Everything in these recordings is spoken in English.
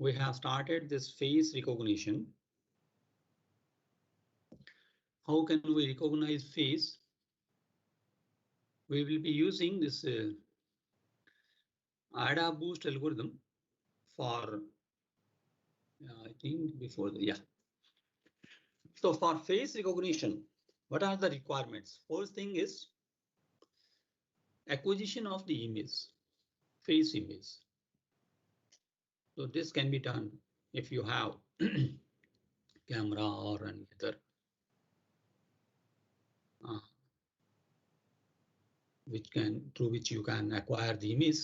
we have started this face recognition. How can we recognize face? We will be using this AdaBoost algorithm for, I think before the, yeah. So for face recognition, what are the requirements? First thing is acquisition of the image, face image. So this can be done if you have camera or any other through which you can acquire the image.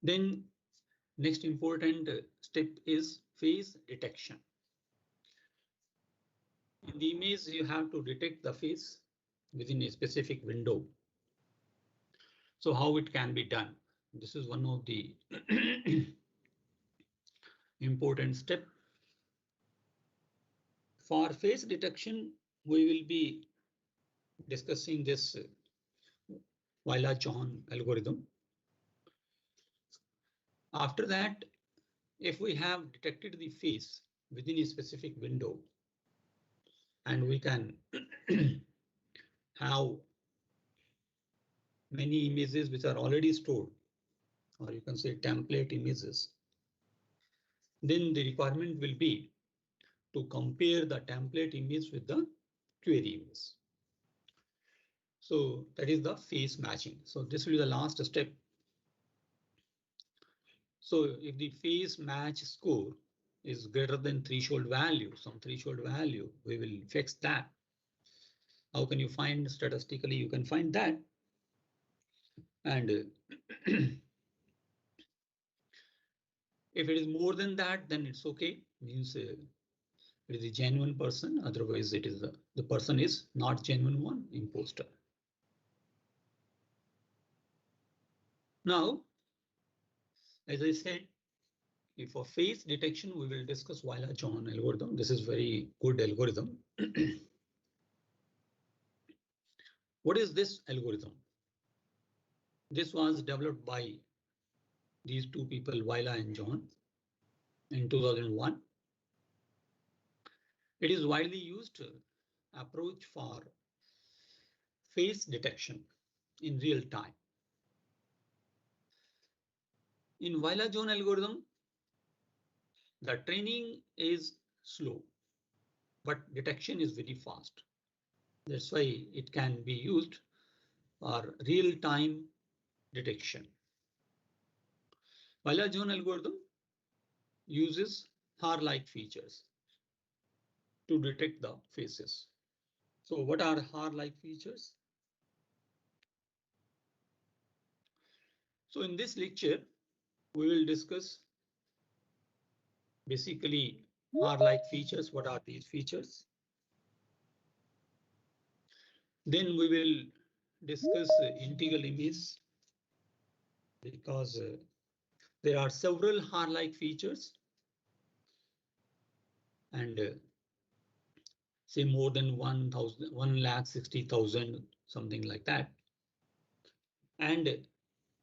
Then next important step is face detection. In the image, you have to detect the face within a specific window. So how it can be done? This is one of the important step. For face detection, we will be discussing this Wheeler-John algorithm. After that, if we have detected the face within a specific window, and we can have many images which are already stored, or you can say template images, then the requirement will be to compare the template image with the query image. So that is the face matching. So this will be the last step. So if the face match score is greater than threshold value, some threshold value, we will fix that. How can you find statistically? You can find that. And if it is more than that, then it's okay. Means it is a genuine person. Otherwise, it is the person is not genuine one, imposter. Now, as I said, if for face detection, we will discuss Wheeler-John algorithm. This is very good algorithm. What is this algorithm? This was developed by these two people, Wheeler and John, in 2001. It is widely used approach for face detection in real time. In Wheeler-John algorithm, the training is slow, but detection is very fast. That's why it can be used for real-time detection. Wheeler-John algorithm uses HAR-like features to detect the faces. So what are HAR-like features? So in this lecture, we will discuss basically HAR-like features. What are these features? Then we will discuss integral image, because there are several HAR-like features and say more than 1,60,000, something like that. And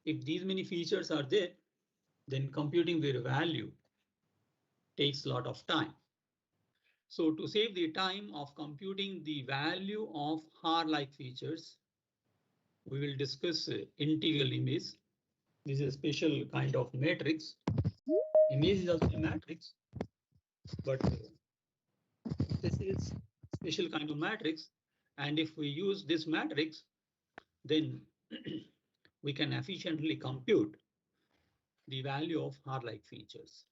if these many features are there, then computing their value takes a lot of time. So to save the time of computing the value of HAR-like features, we will discuss integral image. This is a special kind of matrix. Image is also a matrix, but this is special kind of matrix. And if we use this matrix, then we can efficiently compute the value of HAR-like features.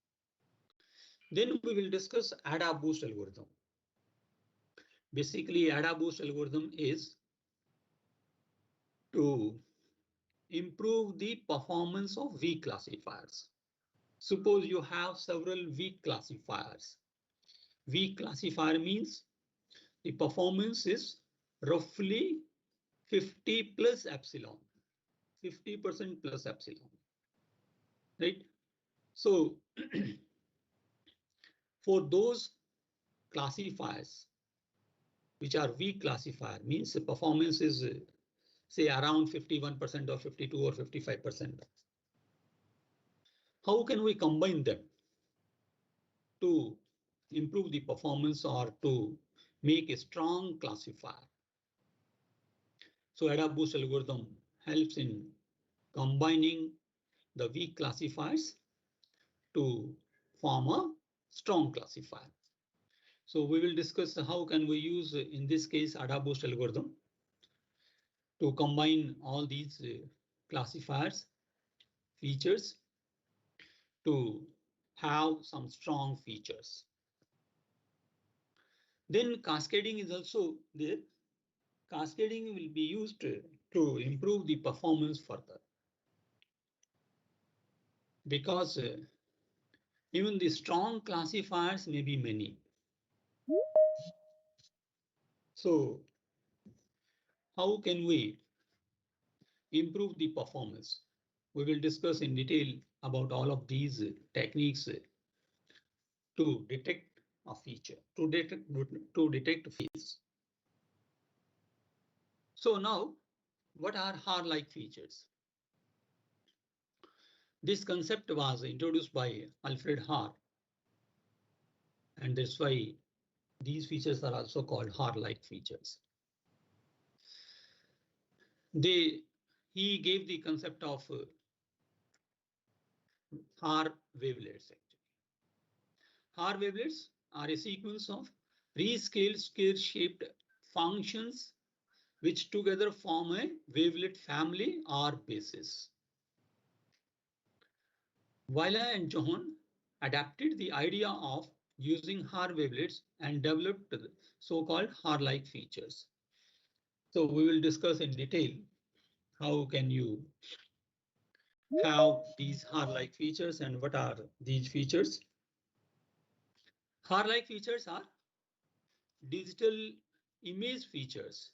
Then we will discuss AdaBoost algorithm. Basically, AdaBoost algorithm is to improve the performance of weak classifiers. Suppose you have several weak classifiers. Weak classifier means the performance is roughly 50 plus epsilon, 50% plus epsilon, right? So for those classifiers which are weak classifier, means the performance is say around 51% or 52 or 55%. how can we combine them to improve the performance or to make a strong classifier? So AdaBoost algorithm helps in combining the weak classifiers to form a strong classifier. So we will discuss how can we use, in this case, AdaBoost algorithm to combine all these classifiers features to have some strong features. Then cascading is also there. Cascading will be used to improve the performance further, because even the strong classifiers may be many. So how can we improve the performance? We will discuss in detail about all of these techniques to detect a feature, to detect fields. So now, what are Haar-like features? This concept was introduced by Alfred Haar, and that's why these features are also called Haar-like features. He gave the concept of Haar wavelets. Actually, Haar wavelets are a sequence of rescaled square-shaped functions which together form a wavelet family or basis. Weiler and John adapted the idea of using Haar wavelets and developed the so-called Haar-like features. So we will discuss in detail how can you have these Haar-like features and what are these features. Haar-like features are digital image features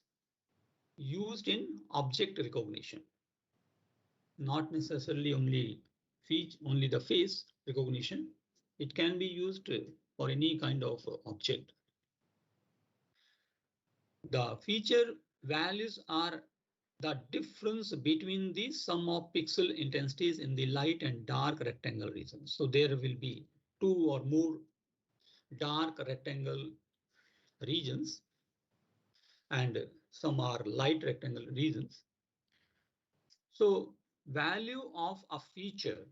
used in object recognition, not necessarily only the face recognition. It can be used for any kind of object. The feature values are the difference between the sum of pixel intensities in the light and dark rectangle regions. So there will be two or more dark rectangle regions and some are light rectangle regions. So value of a feature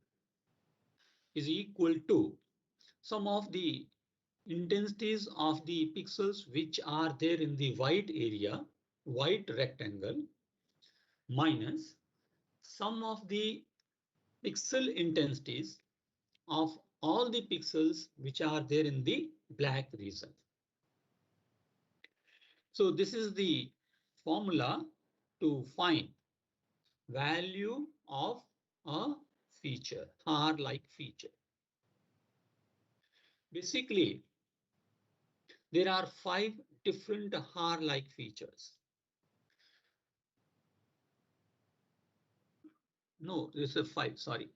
is equal to sum of the intensities of the pixels which are there in the white area, white rectangle, minus sum of the pixel intensities of all the pixels which are there in the black region. So this is the formula to find value of a feature, Haar-like feature. Basically, there are 5 different Haar-like features. No, this is 5, sorry.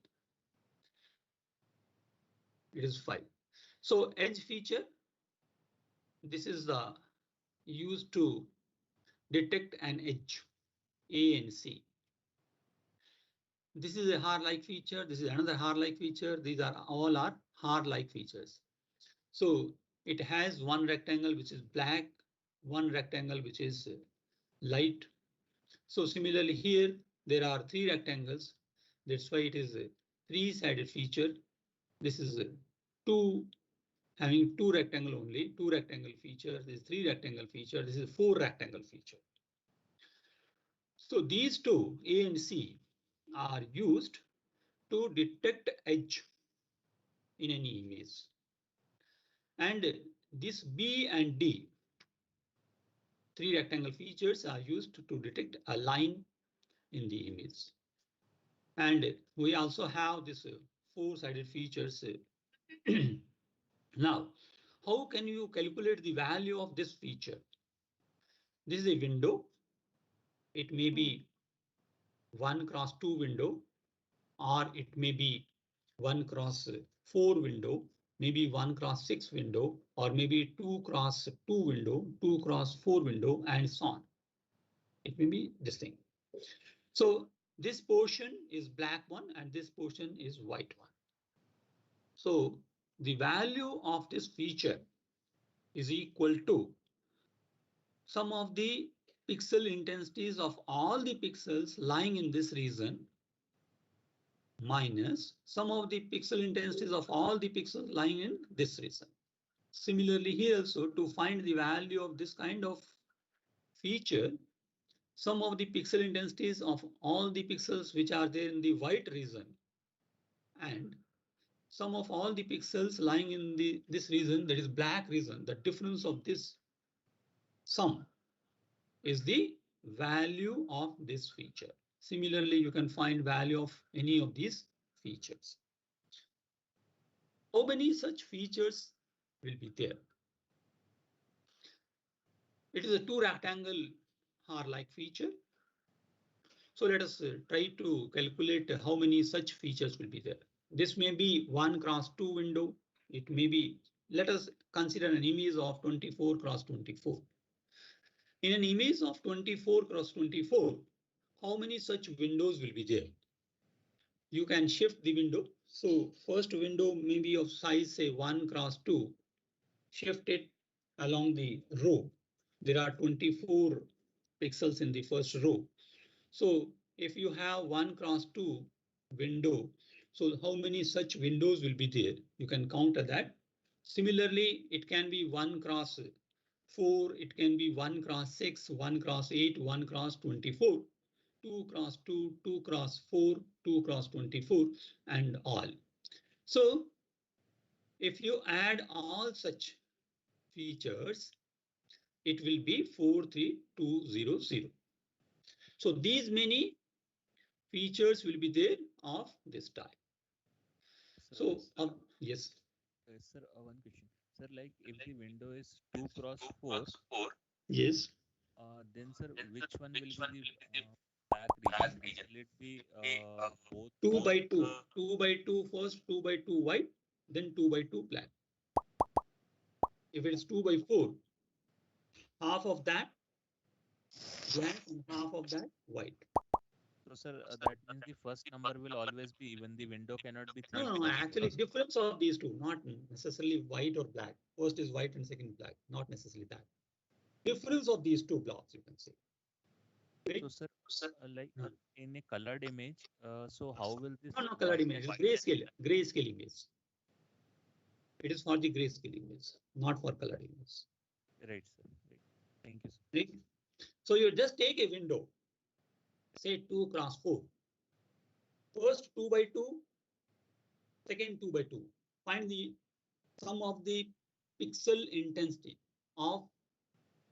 It is 5. So edge feature, this is the used to detect an edge, A and C. This is a Haar-like feature. This is another Haar-like feature. These are all are Haar-like features. So it has one rectangle which is black, one rectangle which is light. So similarly here there are 3 rectangles. That's why it is a 3-sided feature. This is having 2 rectangle only, 2 rectangle feature. This is 3 rectangle feature. This is 4 rectangle feature. So these two, A and C, are used to detect edge in any image. And this B and D, 3 rectangle features, are used to detect a line in the image. And we also have this 4-sided features. Now, how can you calculate the value of this feature? This is a window. It may be 1x2 window, or it may be 1x4 window, maybe 1x6 window, or maybe 2x2 window, 2x4 window, and so on. It may be this thing. So this portion is black one and this portion is white one. So the value of this feature is equal to sum of the pixel intensities of all the pixels lying in this region minus sum of the pixel intensities of all the pixels lying in this region. Similarly, here also to find the value of this kind of feature, sum of the pixel intensities of all the pixels which are there in the white region and sum of all the pixels lying in this region, that is black region, the difference of this sum is the value of this feature. Similarly, you can find value of any of these features. How many such features will be there? It is a two rectangle R-like feature. So let us try to calculate how many such features will be there. This may be 1x2 window. It may be, let us consider an image of 24x24. In an image of 24x24, how many such windows will be there? You can shift the window. So first window may be of size, say 1x2. Shift it along the row. There are 24 pixels in the first row. So if you have 1x2 window, so how many such windows will be there? You can counter that. Similarly, it can be 1x4, it can be 1x6, 1x8, 1x24, 2x2, 2x4, 2x24, and all. So if you add all such features, it will be 43200. So these many features will be there of this type. So yes. Sir, one question. Sir, like if the window is 2x4, Yes. then sir, which one will be the black region? Means will it be both 2 the by 2. 2 by 2 first, 2 by 2 white, then 2 by 2 black. If it's 2 by 4, half of that black and half of that white. so sir, that means the first number will always be even. The window cannot be No, 3 no, cross actually difference of these two, not necessarily white or black. First is white and second black, not necessarily that. Difference of these two blocks, you can say. So Right? sir, like in a colored image, so how will this No, colored image, grayscale image. It is for the grayscale image, not for colored image. right, sir? Right. Thank you, sir. Right? So you just take a window, say 2x4. First 2 by 2, second 2 by 2. Find the sum of the pixel intensity of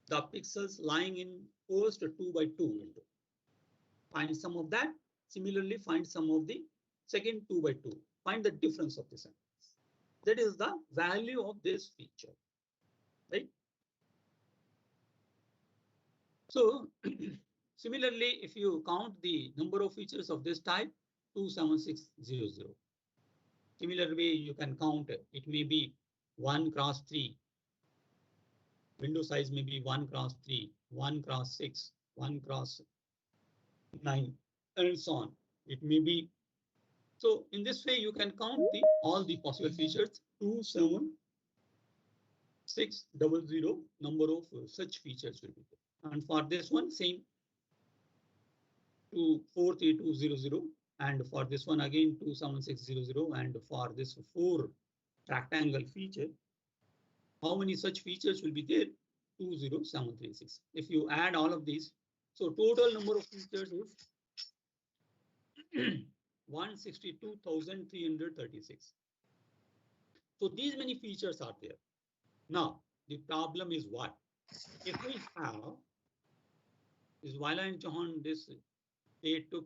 the pixels lying in first 2 by 2 window. Find sum of that. Similarly, find sum of the second 2 by 2. Find the difference of this. That is the value of this feature, right? So similarly, if you count the number of features of this type, 27600. Similar way, you can count it may be 1x3. Window size may be 1x3, 1x6, 1x9, and so on. It may be. So in this way, you can count all the possible features. 27600 number of such features will be there. And for this one, same 43200. And for this one again 27600. And for this 4 rectangle feature, how many such features will be there? 20736. If you add all of these, so total number of features is 162,336. So these many features are there. Now the problem is what? If we have this Weiler and Johan, they took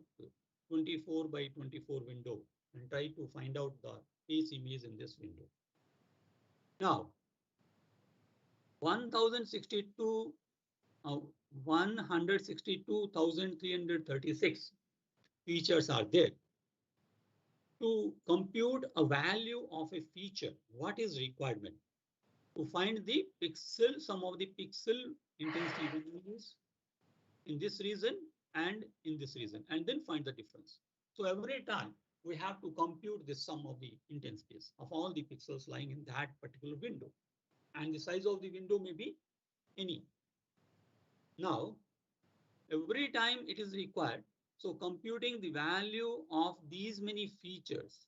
24 by 24 window and tried to find out the face image in this window. Now 162,336 features are there. To compute a value of a feature, what is requirement? To find the pixel, some of the pixel intensity values in this region and in this region, and then find the difference. So every time we have to compute the sum of the intensities of all the pixels lying in that particular window. And the size of the window may be any. Now, every time it is required, so computing the value of these many features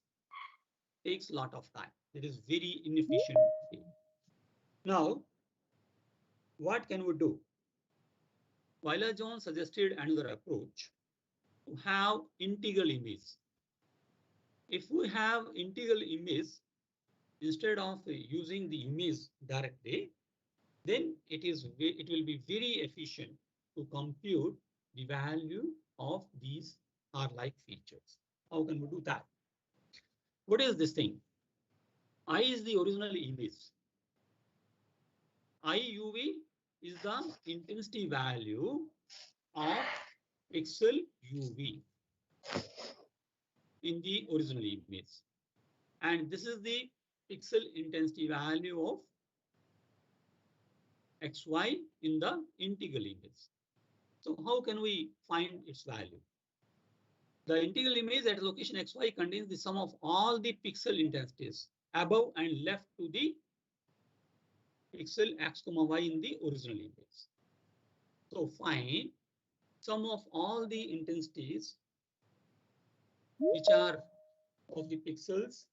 takes a lot of time. It is very inefficient. Now, what can we do? Wyler-Jones suggested another approach to have integral image. If we have integral image, instead of using the image directly, then it will be very efficient to compute the value of these R-like features. How can we do that? What is this thing? I is the original image. IUV is the intensity value of pixel UV in the original image. And this is the pixel intensity value of XY in the integral image. So how can we find its value? The integral image at location XY contains the sum of all the pixel intensities above and left to the pixel X, Y in the original image. So find sum of all the intensities which are of the pixels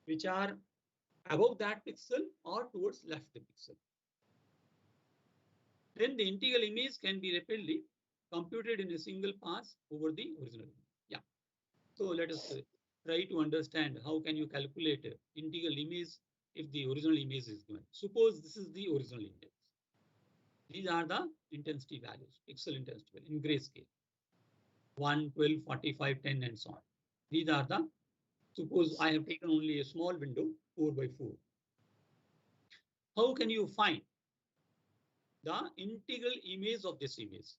which are above that pixel or towards left the pixel. Then the integral image can be rapidly computed in a single pass over the original image. Yeah. So let us try to understand how can you calculate integral image if the original image is given. Suppose this is the original image. These are the intensity values, pixel intensity value in grayscale. 1, 12, 45, 10, and so on. These are the, suppose I have taken only a small window, 4 by 4. How can you find the integral image of this image?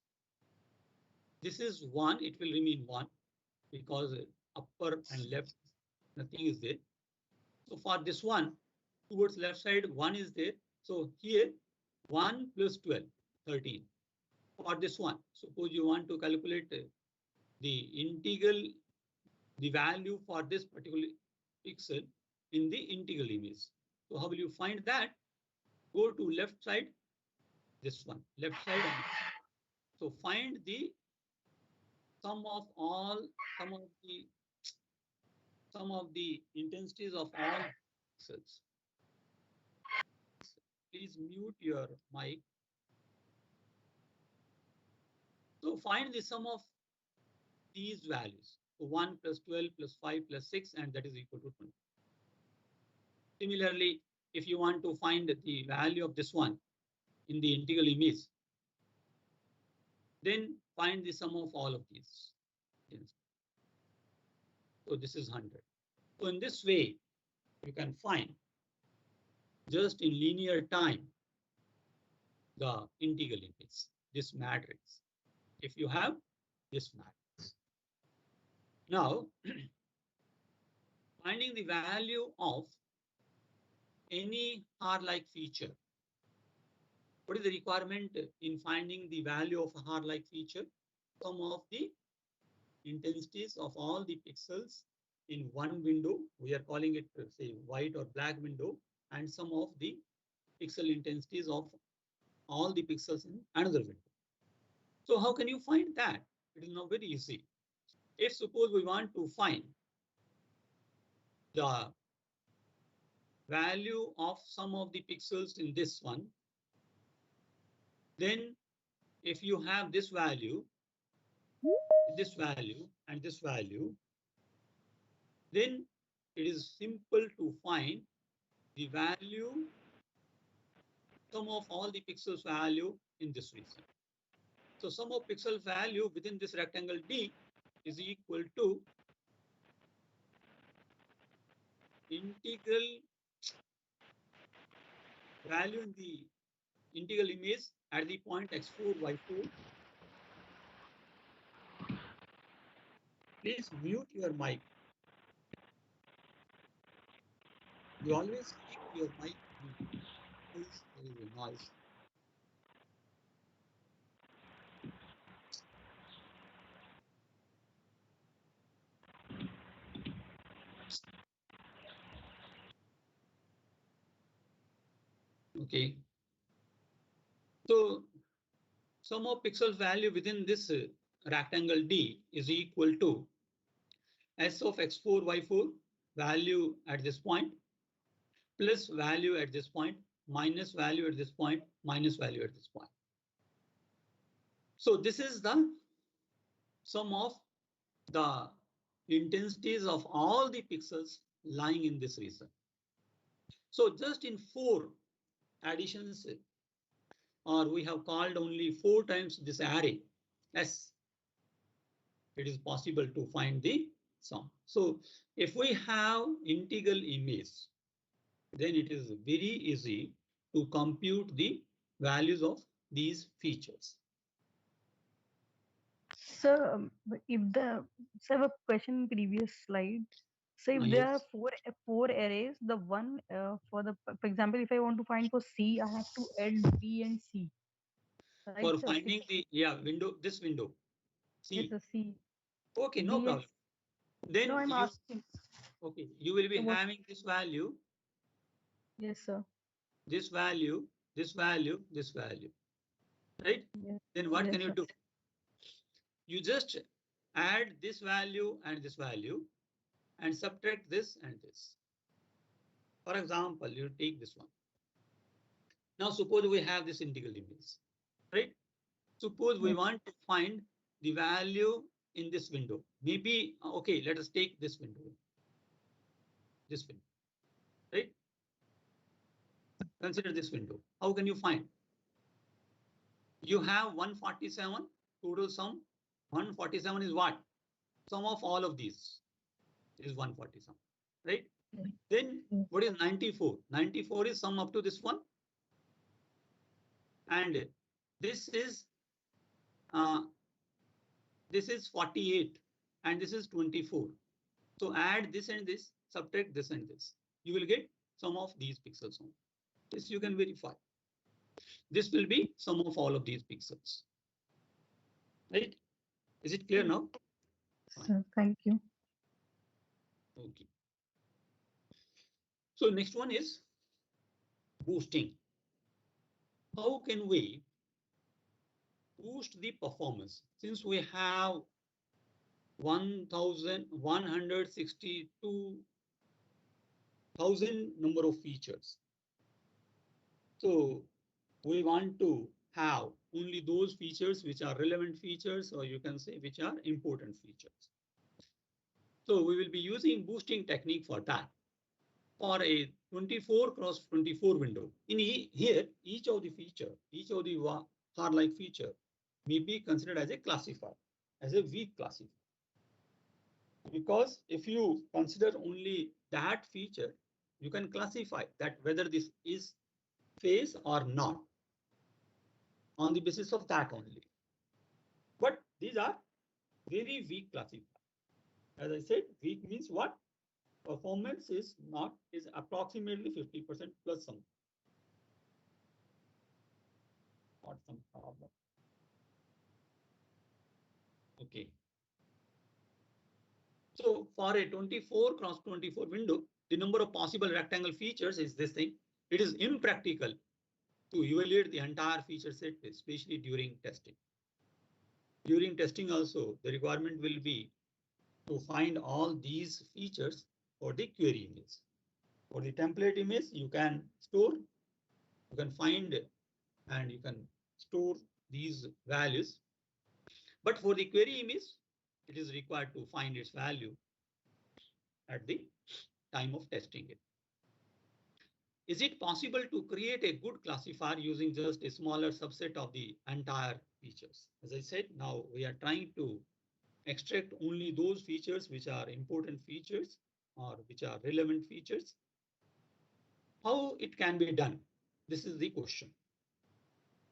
This is 1, it will remain 1 because upper and left, nothing is there. So for this one, towards left side, 1 is there. So here, 1 plus 12, 13. For this one, suppose you want to calculate the integral, the value for this particular pixel in the integral image. So how will you find that? Go to left side, this one, left side. So find the sum of all, sum of the intensities of all pixels. Please mute your mic. So find the sum of these values. So 1 plus 12 plus 5 plus 6, and that is equal to 20. Similarly, if you want to find the value of this one in the integral image, then find the sum of all of these. So this is 100. So in this way, you can find just in linear time the integral image, this matrix, if you have this matrix. Now, finding the value of any R-like feature. What is the requirement in finding the value of a R-like feature? Sum of the intensities of all the pixels in one window. We are calling it, say, white or black window, and sum of the pixel intensities of all the pixels in another window. So how can you find that? It is now very easy. If suppose we want to find the value of some of the pixels in this one, then if you have this value, and this value, then it is simple to find the value, sum of all the pixels value in this region. So sum of pixel value within this rectangle D is equal to integral value in the integral image at the point x4, y4. Please mute your mic. You always keep your mic muted. Please, there is a noise. Okay. So sum of pixel value within this rectangle D is equal to S of x4, y4 value at this point plus value at this point minus value at this point minus value at this point. So this is the sum of the intensities of all the pixels lying in this region. So just in 4 additions, or we have called only 4 times this array S, it is possible to find the sum. So if we have integral image, then it is very easy to compute the values of these features. Sir, if the sir, I have a question in previous slide. So if there are Yes. four arrays, the one for example, if I want to find for C, I have to add B and C, right, For sir? finding the window, this window, Yes, C. sir, C, Okay, no B and problem. no, Then I'm you asking. you will be So what? having this value, Yes, sir. this value, this value, this value, right? Yes, Then what can yes, you sir. do? You just add this value and this value and subtract this and this. For example, you take this one. Now suppose we have this integral image, right? Suppose we Yes. want to find the value in this window. Maybe, okay, let us take this window, right? Consider this window. How can you find? You have 147 total sum. 147 is what? Sum of all of these is 147, right? Then what is 94? 94 is sum up to this one. And this is 48 and this is 24. So add this and this, subtract this and this. You will get sum of these pixels. This you can verify. This will be sum of all of these pixels. Right? Is it clear now? Sir, thank you. Okay. So next one is boosting. How can we boost the performance? Since we have 1,162,000 number of features. So we want to have only those features which are relevant features, or you can say which are important features. So we will be using boosting technique for that. For a 24 cross 24 window, here each of the car-like feature may be considered as a classifier, as a weak classifier. Because if you consider only that feature, you can classify that whether this is phase or not on the basis of that only. But these are very weak classifiers. As I said, weak means what? Performance is approximately 50% plus some. Not some problem. Okay. So for a 24 cross 24 window, the number of possible rectangle features is this thing. It is impractical to evaluate the entire feature set, especially during testing. During testing also, the requirement will be to find all these features for the query image. For the template image, you can store, you can find, and you can store these values. But for the query image, it is required to find its value at the time of testing it. Is it possible to create a good classifier using just a smaller subset of the entire features? As I said, now we are trying to extract only those features which are important features or which are relevant features. How it can be done? This is the question.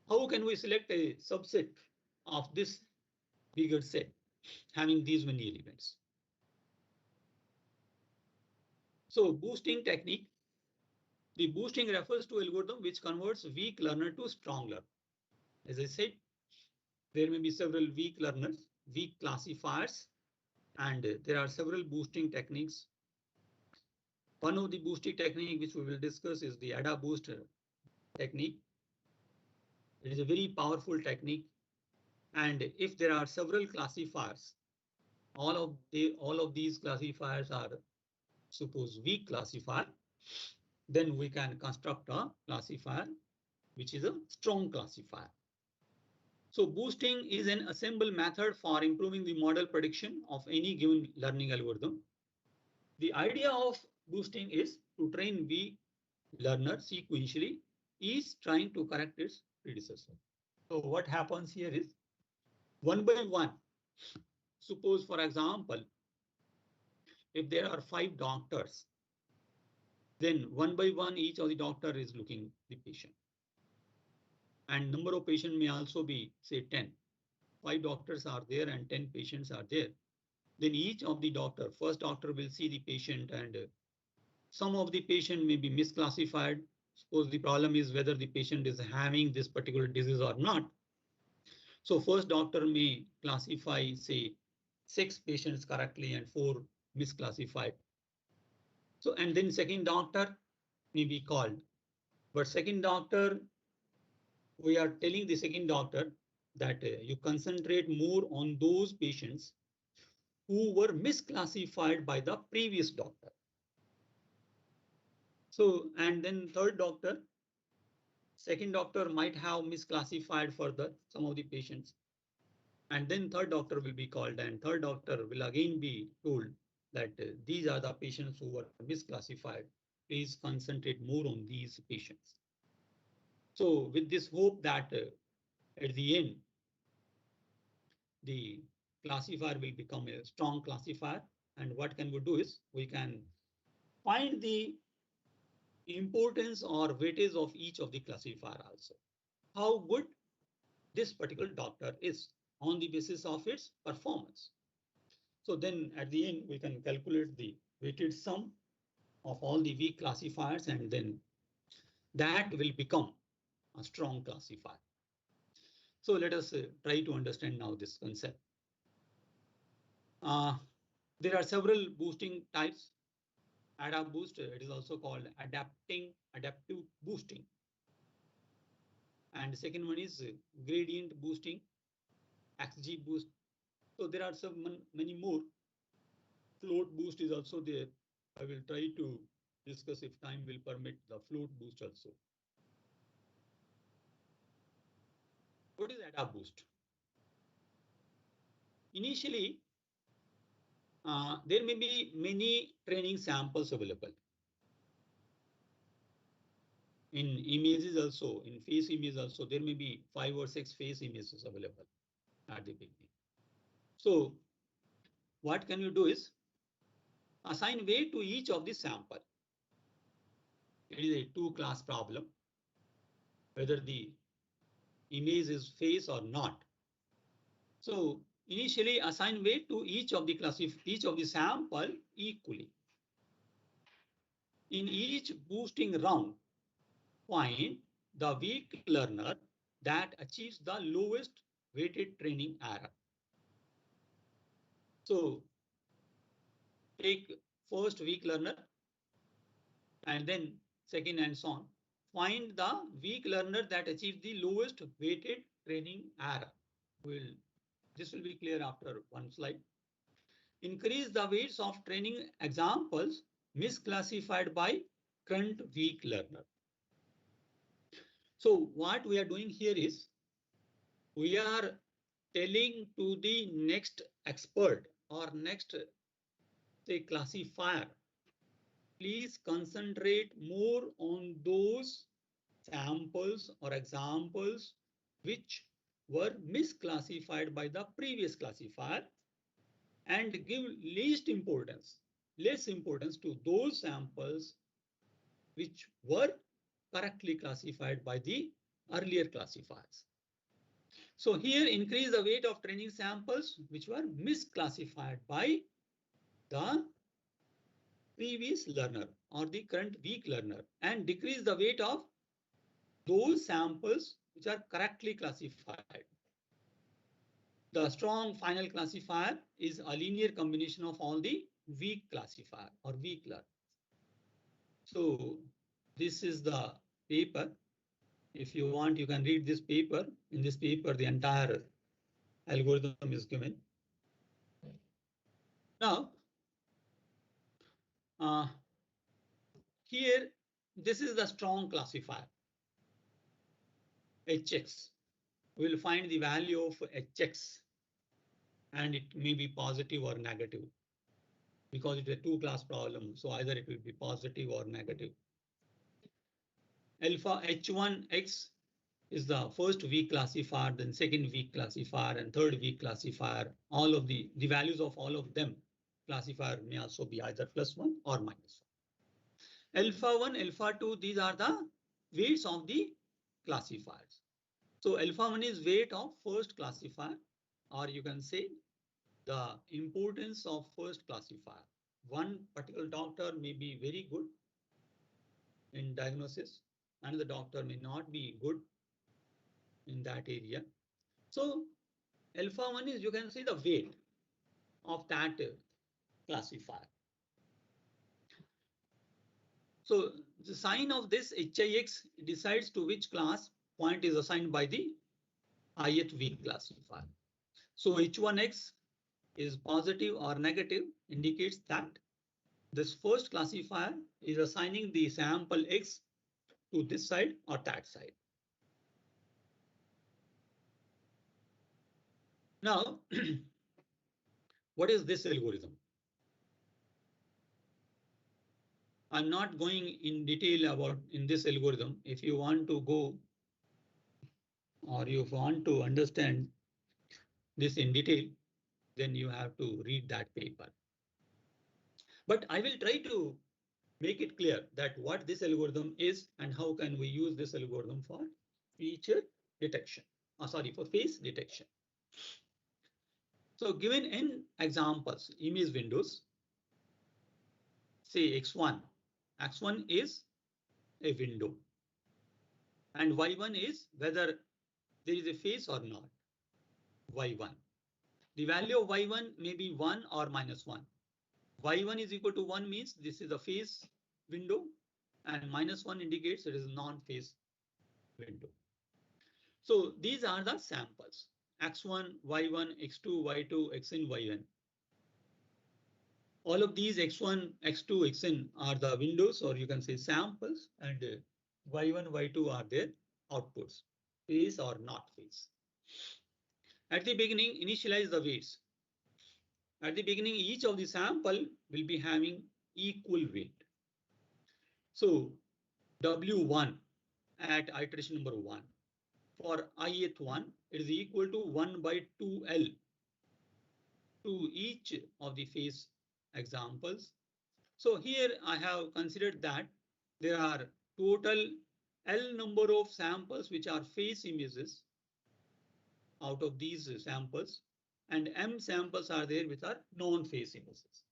How can we select a subset of this bigger set having these many elements? So boosting technique. The boosting refers to algorithm which converts weak learner to strong learner. As I said, there may be several weak learners, weak classifiers, and there are several boosting techniques. One of the boosting technique which we will discuss is the ADA booster technique. It is a very powerful technique. And if there are several classifiers, all of these classifiers are suppose weak classifier, then we can construct a classifier which is a strong classifier. So boosting is an assemble method for improving the model prediction of any given learning algorithm. The idea of boosting is to train weak learner sequentially, each trying to correct its predecessor. So what happens here is one by one. Suppose, for example, if there are 5 doctors, then one by one, each of the doctor is looking the patient. And number of patients may also be, say, 10. 5 doctors are there and 10 patients are there. Then each of the doctor, first doctor will see the patient, and some of the patient may be misclassified. Suppose the problem is whether the patient is having this particular disease or not. So first doctor may classify, say, 6 patients correctly and 4 misclassified. So, and then second doctor may be called, but second doctor, we are telling the second doctor that you concentrate more on those patients who were misclassified by the previous doctor. So, and then third doctor, second doctor might have misclassified for some of the patients. And then third doctor will be called, and third doctor will again be told that these are the patients who were misclassified. Please concentrate more on these patients. So with this hope that at the end, the classifier will become a strong classifier. And what can we do is we can find the importance or weightage of each of the classifier also. How good this particular doctor is on the basis of its performance. So then at the end, we can calculate the weighted sum of all the weak classifiers, and then that will become a strong classifier. So let us try to understand now this concept. There are several boosting types. Adapt boost, it is also called adaptive boosting. And the second one is gradient boosting, XG boost. So there are many more. Float boost is also there. I will try to discuss if time will permit the float boost also. What is adapt boost? Initially, there may be many training samples available. In images also, in face images also, there may be 5 or 6 face images available at the beginning. So what can you do is assign weight to each of the sample. It is a 2-class problem, whether the image is face or not. So initially assign weight to each of the sample equally. In each boosting round, find the weak learner that achieves the lowest weighted training error. So take first weak learner and then second and so on. Find the weak learner that achieves the lowest weighted training error. This will be clear after one slide. Increase the weights of training examples misclassified by current weak learner. So what we are doing here is we are telling to the next expert or next, say, classifier, please concentrate more on those samples or examples which were misclassified by the previous classifier, and give less importance to those samples which were correctly classified by the earlier classifiers. So here increase the weight of training samples which were misclassified by the previous learner or the current weak learner, and decrease the weight of those samples which are correctly classified. The strong final classifier is a linear combination of all the weak classifier or weak learners. So this is the paper If you want, you can read this paper. In this paper, the entire algorithm is given. Now, here, this is the strong classifier, Hx. We will find the value of Hx, and it may be positive or negative because it's a two-class problem. So either it will be positive or negative. Alpha H1x is the first weak classifier, then second weak classifier, and third weak classifier. All of the values of all of them classifier may also be either +1 or -1. Alpha 1, alpha 2, these are the weights of the classifiers. So alpha 1 is weight of first classifier, or you can say the importance of first classifier. One particular doctor may be very good in diagnosis, and the doctor may not be good in that area. So alpha 1 is, you can see the weight of that classifier. So the sign of this HIX decides to which class point is assigned by the ith weak classifier. So H1X is positive or negative, indicates that this first classifier is assigning the sample X to this side or that side. Now, what is this algorithm? I'm not going in detail about in this algorithm. If you want to go or you want to understand this in detail, then you have to read that paper. But I will try to make it clear that what this algorithm is and how can we use this algorithm for feature detection, for face detection. So given in examples, image windows, say X1 is a window and Y1 is whether there is a face or not, Y1. The value of Y1 may be 1 or -1. Y1 is equal to 1 means this is a face window and -1 indicates it is a non-face window. So these are the samples, X1, Y1, X2, Y2, Xn, Yn. All of these X1, X2, Xn are the windows, or you can say samples, and Y1, Y2 are their outputs, face or not face. At the beginning, initialize the weights. At the beginning, each of the sample will be having equal weight. So W1 at iteration number 1. For ith one, it is equal to 1 by 2L to each of the face examples. So here I have considered that there are total L number of samples which are face images out of these samples, and M samples are there which are non-face images.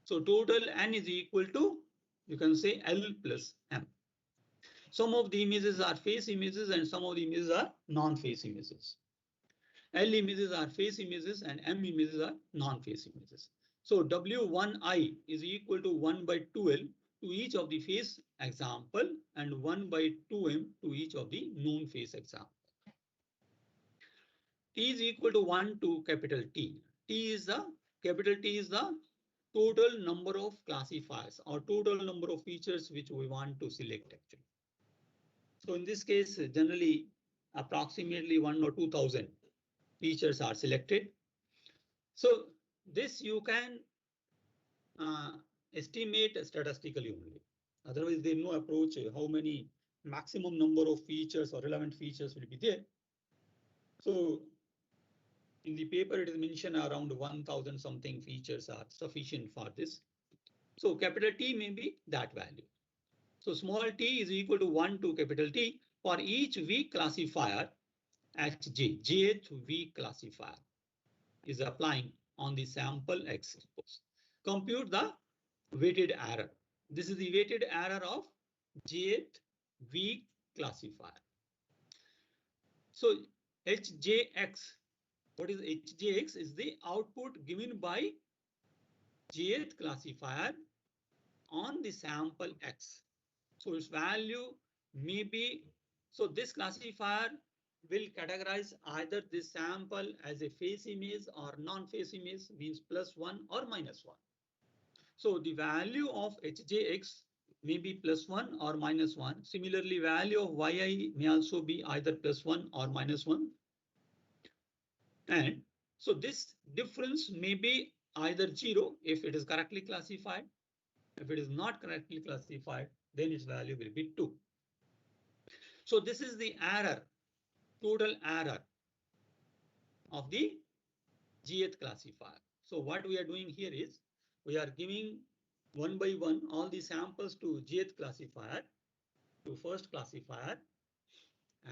So total N is equal to, you can say, L plus M. Some of the images are face images and some of the images are non-face images. L images are face images and M images are non-face images. So W1I is equal to 1 by 2L to each of the face example and 1 by 2M to each of the non-face example. T is equal to 1 to capital T. Capital T is the total number of classifiers or total number of features which we want to select actually. So in this case, generally approximately 1 or 2,000 features are selected. So this you can estimate statistically only. Otherwise, there is no approach how many maximum number of features or relevant features will be there. So in the paper, it is mentioned around 1,000 something features are sufficient for this. So capital T may be that value. So small t is equal to 1 to capital T for each weak classifier Hj, jth weak classifier is applying on the sample X. Compute the weighted error. This is the weighted error of jth weak classifier. So Hjx, what is Hjx? Is the output given by jth classifier on the sample X. So its value may be So this classifier will categorize either this sample as a face image or non-face image, means +1 or -1. So the value of HJX may be +1 or -1. Similarly, value of YI may also be either +1 or -1. And so this difference may be either 0 if it is correctly classified. If it is not correctly classified, then its value will be 2. So this is the error, total error of the Gth classifier. So what we are doing here is we are giving one by one all the samples to Gth classifier, to first classifier,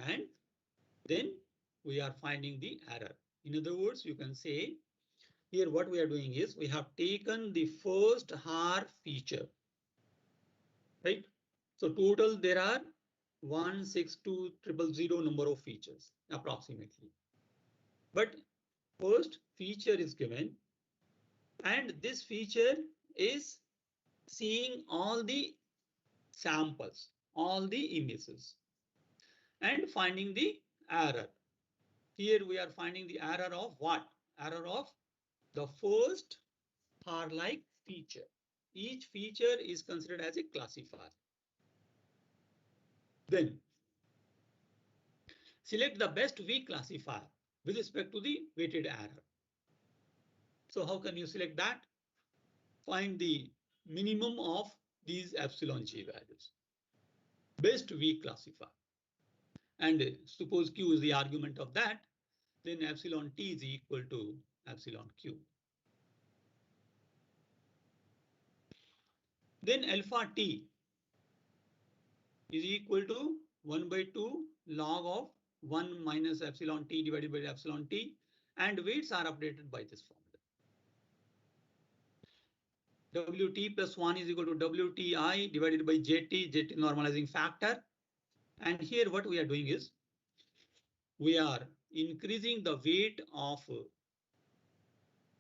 and then we are finding the error. In other words, you can say here what we are doing is we have taken the first HAR feature, right? So total there are 162,000 number of features approximately. But first feature is given, and this feature is seeing all the samples, all the images, and finding the error. Here we are finding the error of what? Error of the first HAR-like feature. Each feature is considered as a classifier. Then select the best weak classifier with respect to the weighted error. So how can you select that? Find the minimum of these epsilon G values. Best weak classifier. And suppose Q is the argument of that, then epsilon T is equal to epsilon Q. Then alpha T is equal to 1 by 2 log of 1 minus epsilon T divided by epsilon T, and weights are updated by this formula. WT plus 1 is equal to WTI divided by JT, JT normalizing factor. And here what we are doing is we are increasing the weight of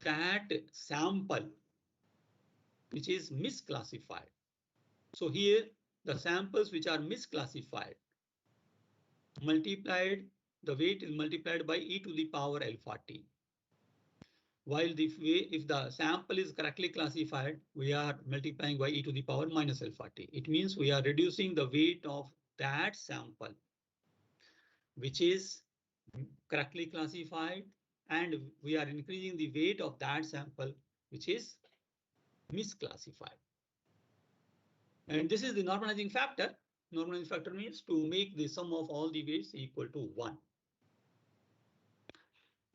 that sample which is misclassified. So here the samples which are misclassified multiplied, the weight is multiplied by e to the power alpha T. While if the sample is correctly classified, we are multiplying by e to the power minus alpha T. It means we are reducing the weight of that sample which is correctly classified, and we are increasing the weight of that sample which is misclassified. And this is the normalizing factor. Normalizing factor means to make the sum of all the weights equal to 1.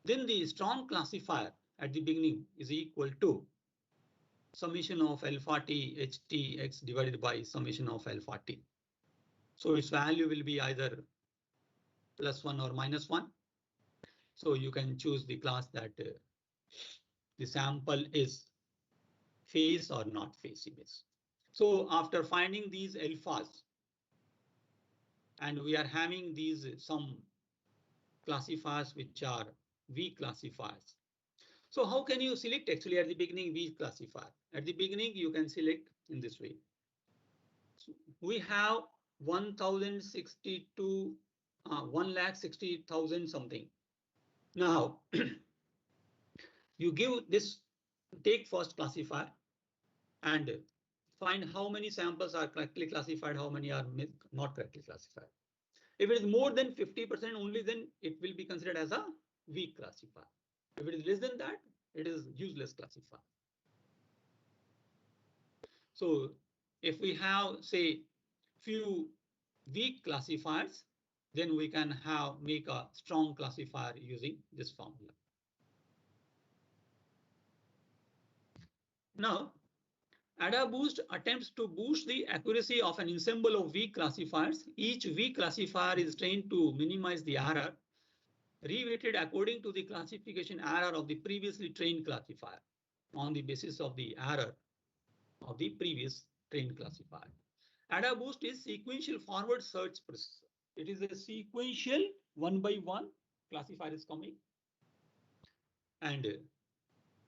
Then the strong classifier at the beginning is equal to summation of alpha T HTX divided by summation of alpha T. So its value will be either +1 or -1. So you can choose the class that the sample is face or not face image. So after finding these alphas, and we are having these some classifiers which are weak classifiers. So how can you select actually at the beginning weak classifier? At the beginning you can select in this way. So we have 1062, 1,60,000 something. Now you give this, take first classifier and find how many samples are correctly classified, how many are not correctly classified. If it is more than 50% only, then it will be considered as a weak classifier. If it is less than that, it is useless classifier. So if we have, say, few weak classifiers, then we can make a strong classifier using this formula. Now, AdaBoost attempts to boost the accuracy of an ensemble of weak classifiers. Each weak classifier is trained to minimize the error, reweighted according to the classification error of the previously trained classifier on the basis of the error of the previous trained classifier. AdaBoost is sequential forward search processor. It is a sequential 1 by 1 classifier is coming, and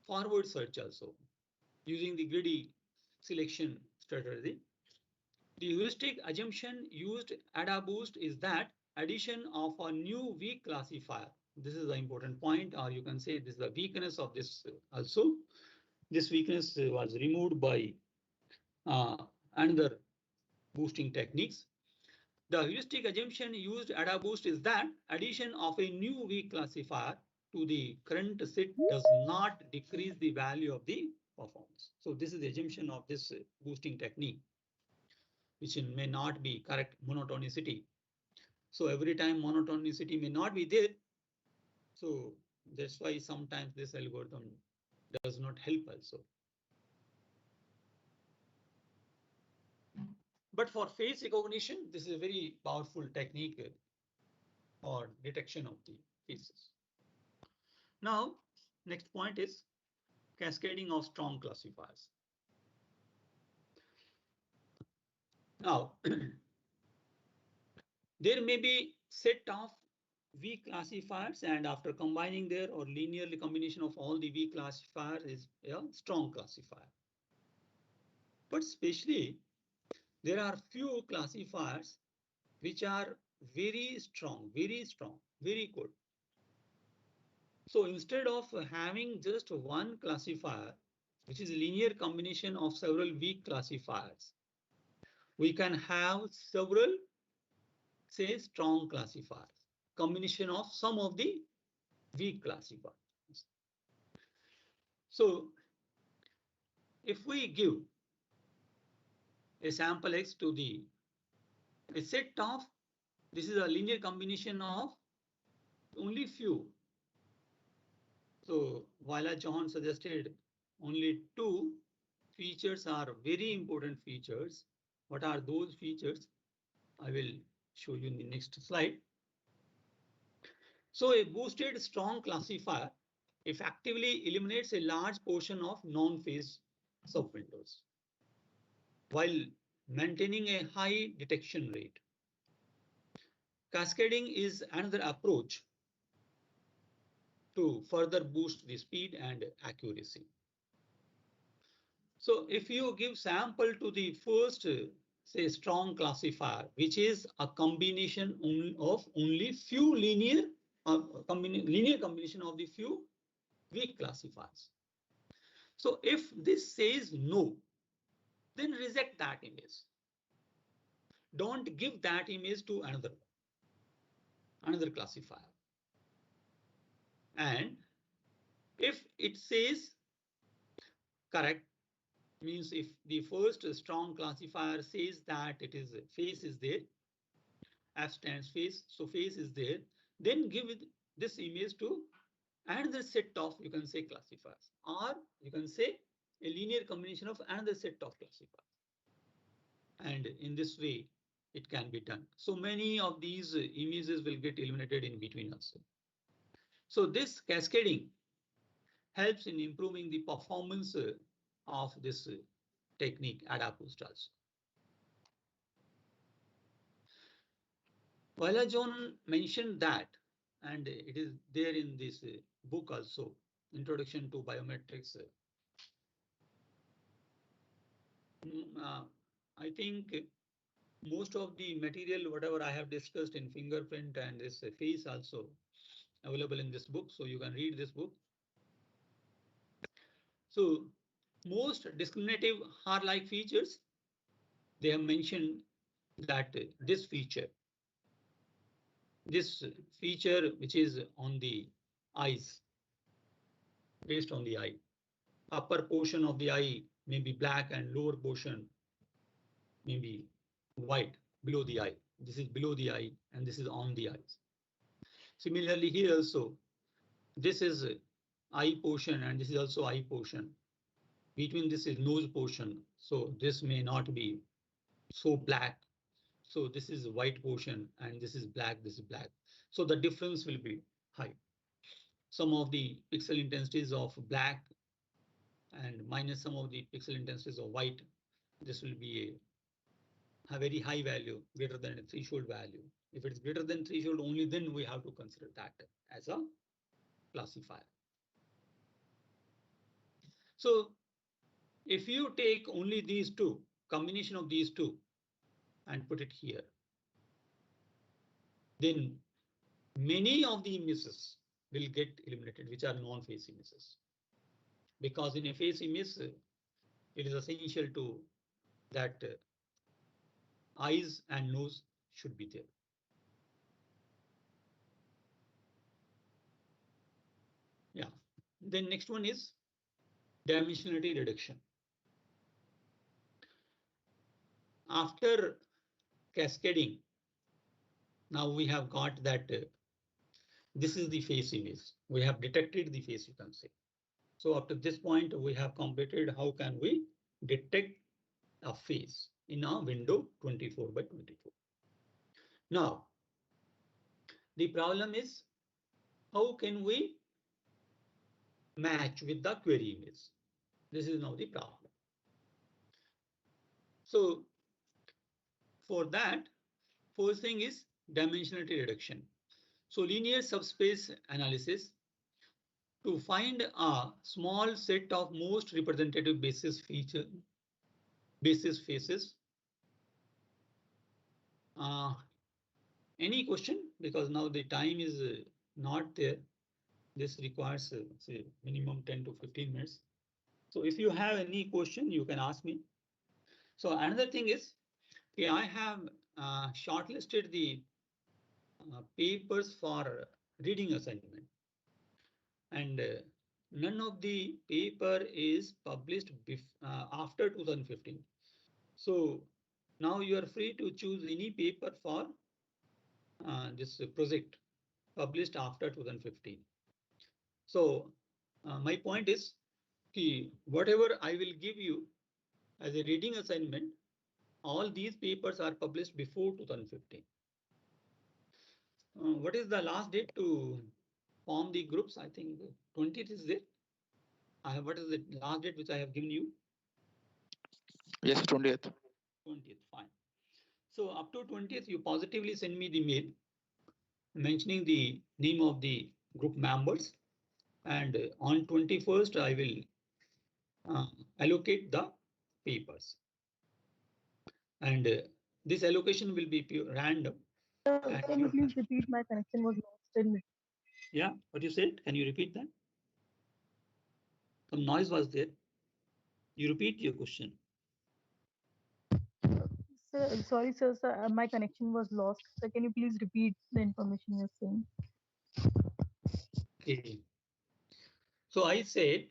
forward search also using the greedy selection strategy. The heuristic assumption used AdaBoost is that addition of a new weak classifier. This is the important point, or you can say this is the weakness of this also. This weakness was removed by another boosting techniques. The heuristic assumption used AdaBoost is that addition of a new weak classifier to the current set does not decrease the value of the performance. So this is the assumption of this boosting technique, which may not be correct monotonicity. So every time monotonicity may not be there. So that's why sometimes this algorithm does not help also. But for face recognition, this is a very powerful technique or detection of the faces. Now, next point is cascading of strong classifiers. Now, there may be set of weak classifiers, and after combining there or linearly combination of all the weak classifiers is a strong classifier. But especially there are few classifiers which are very strong, very good. So instead of having just one classifier, which is a linear combination of several weak classifiers, we can have several, say, strong classifiers, combination of some of the weak classifiers. So if we give a sample X to the a set of, this is a linear combination of only few. So Viola John suggested only two features are very important features. What are those features? I will show you in the next slide. So a boosted strong classifier effectively eliminates a large portion of non-phase subwindows while maintaining a high detection rate. Cascading is another approach to further boost the speed and accuracy. So if you give sample to the first, say, strong classifier, which is a combination of only few linear combination of the few weak classifiers. So if this says no, then reject that image. Don't give that image to another classifier. And if it says correct, means if the first strong classifier says that it is face is there, F stands face, so face is there, then give it this image to another set of, you can say, classifiers, or you can say a linear combination of another set of classifiers. And in this way, it can be done. So many of these images will get eliminated in between also. So this cascading helps in improving the performance of this technique AdaBoost also. Viola John mentioned that, and it is there in this book also, Introduction to Biometrics. I think most of the material, whatever I have discussed in fingerprint and this face also available in this book. So you can read this book. So most discriminative hair-like features, they have mentioned that this feature which is on the eyes, based on the eye, upper portion of the eye may be black and lower portion may be white below the eye. This is below the eye and this is on the eyes. Similarly here also, this is eye portion and this is also eye portion. Between this is nose portion. So this may not be so black. So this is white portion and this is black, this is black. So the difference will be high. Some of the pixel intensities of black and minus some of the pixel intensities of white, this will be a very high value, greater than a threshold value. If it's greater than threshold, only then we have to consider that as a classifier. So if you take only these two, combination of these two, and put it here, then many of the emissions will get eliminated, which are non-phase emissions. Because in a phase emission, it is essential to that eyes and nose should be there. Yeah. Then next one is dimensionality reduction. After cascading, now we have got that this is the face image. We have detected the face, you can say. So up to this point, we have completed how can we detect a face in a window 24 by 24. Now, the problem is how can we match with the query image? This is now the problem. So for that, first thing is dimensionality reduction. So linear subspace analysis to find a small set of most representative basis faces. Any question? Because now the time is not there. This requires say minimum 10 to 15 minutes. So if you have any question, you can ask me. So another thing is, okay, I have shortlisted the papers for reading assignment, and none of the paper is published after 2015. So now you are free to choose any paper for this project published after 2015. So my point is, whatever I will give you as a reading assignment, all these papers are published before 2015. What is the last date to form the groups? I think 20th is there. What is the last date which I have given you? Yes, 20th. 20th, fine. So up to 20th, you positively send me the mail mentioning the name of the group members. And on 21st, I will allocate the papers. And this allocation will be pure random. Can you please repeat? My connection was lost in it. Yeah, what you said? Can you repeat that? Some noise was there. You repeat your question. Sir, sorry, sir, my connection was lost. So can you please repeat the information you're saying? Okay. So I said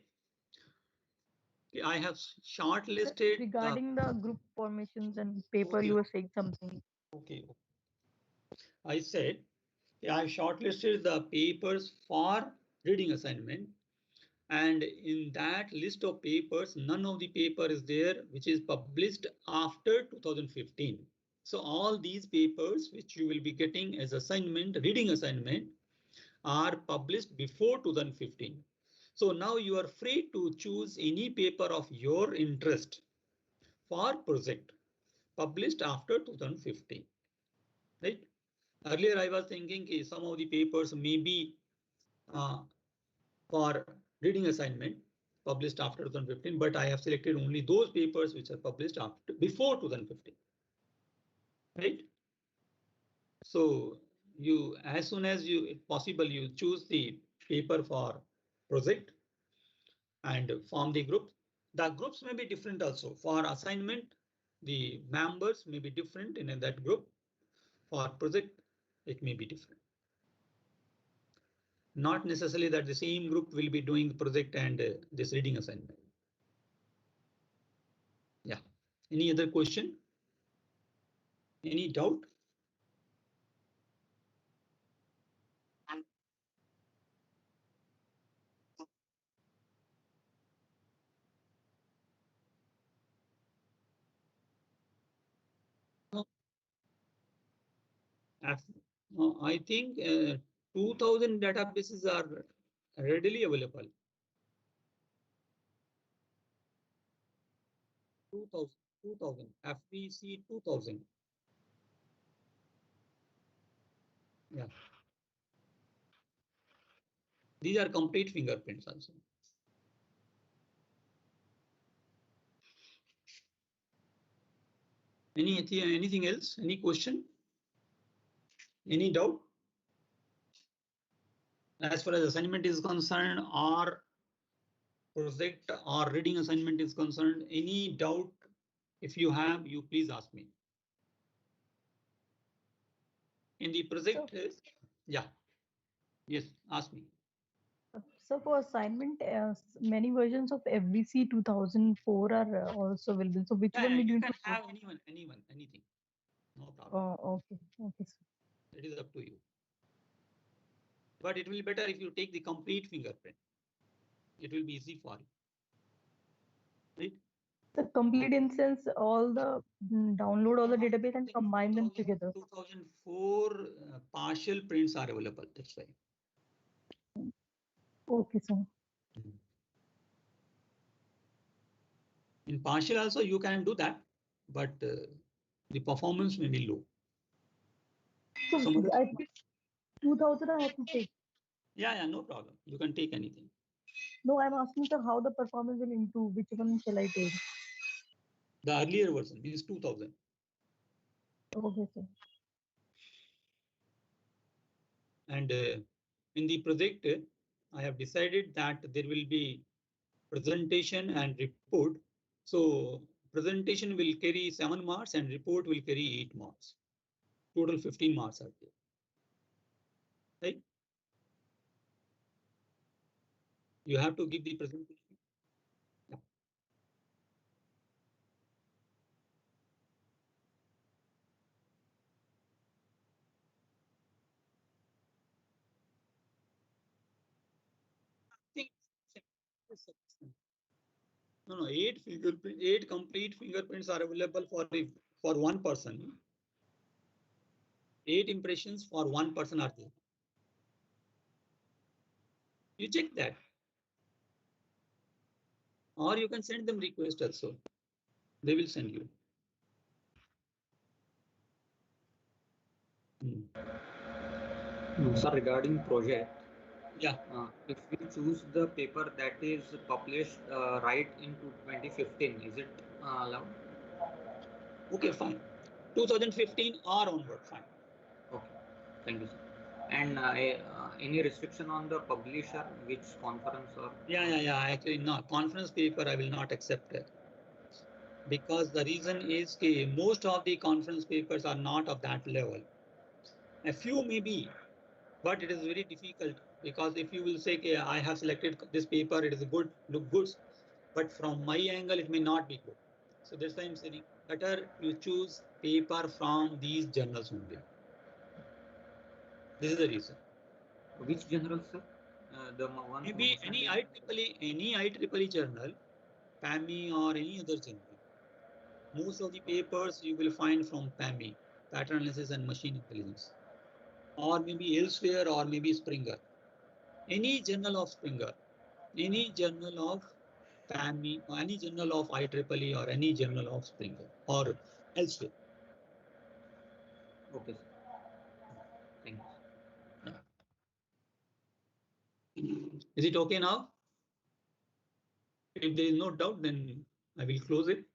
I have shortlisted regarding the group formations and paper. Okay. You were saying something. Okay. I said I have shortlisted the papers for reading assignment, and in that list of papers, none of the paper is there which is published after 2015. So all these papers which you will be getting as assignment, reading assignment, are published before 2015. So now you are free to choose any paper of your interest for project published after 2015, right? Earlier I was thinking some of the papers may be for reading assignment published after 2015, but I have selected only those papers which are published before 2015, right? So you, as soon as possible, you choose the paper for project and form the group. The groups may be different also. For assignment, the members may be different in that group. For project, it may be different. Not necessarily that the same group will be doing the project and this reading assignment. Yeah. Any other question? Any doubt? I think 2000 databases are readily available. 2000 FVC 2000. Yeah. These are complete fingerprints also. Anything else? Any question? Any doubt? As far as assignment is concerned, or project or reading assignment is concerned, any doubt? If you have, you please ask me. In the project, yeah. Yes, ask me. So for assignment, many versions of FBC 2004 are also available. So which one we You need can to have anything. No problem. Oh, okay. Okay, sir. It is up to you. But it will be better if you take the complete fingerprint. It will be easy for you. Right? The complete instance, all the download all the database and combine them together. 2004 partial prints are available. That's why. Okay, sir. In partial also you can do that, but the performance may be low. So I think 2000 I have to take. Yeah, no problem. You can take anything. No, I'm asking sir how the performance will improve. Which one shall I take? The earlier version is 2000. Okay, sir. And in the project, I have decided that there will be presentation and report. So presentation will carry 7 marks and report will carry 8 marks. Total 15 marks are there. Right? You have to give the presentation. Yeah. No, 8 complete fingerprints are available for one person. 8 impressions for one person are there. You check that. Or you can send them request also. They will send you. Sir, regarding project, Yeah. If we choose the paper that is published right into 2015, is it allowed? Okay, fine. 2015 or onward, fine. Okay, thank you, sir. And any restriction on the publisher, which conference or? Yeah. Actually, no. Conference paper I will not accept it. Because the reason is that most of the conference papers are not of that level. A few may be, but it is very difficult because if you will say, okay, I have selected this paper, it is good, look good, but from my angle, it may not be good. So that's why I'm saying better you choose paper from these journals only. This is the reason. Which journals, sir? The one Maybe any IEEE journal, PAMI or any other journal. Most of the papers you will find from PAMI, Pattern Analysis and Machine Intelligence, or maybe elsewhere, or maybe Springer. Any journal of Springer, any journal of PAMI, or any journal of IEEE, or any journal of Springer, or elsewhere. Okay, sir. Thank you. Is it okay now? If there is no doubt, then I will close it.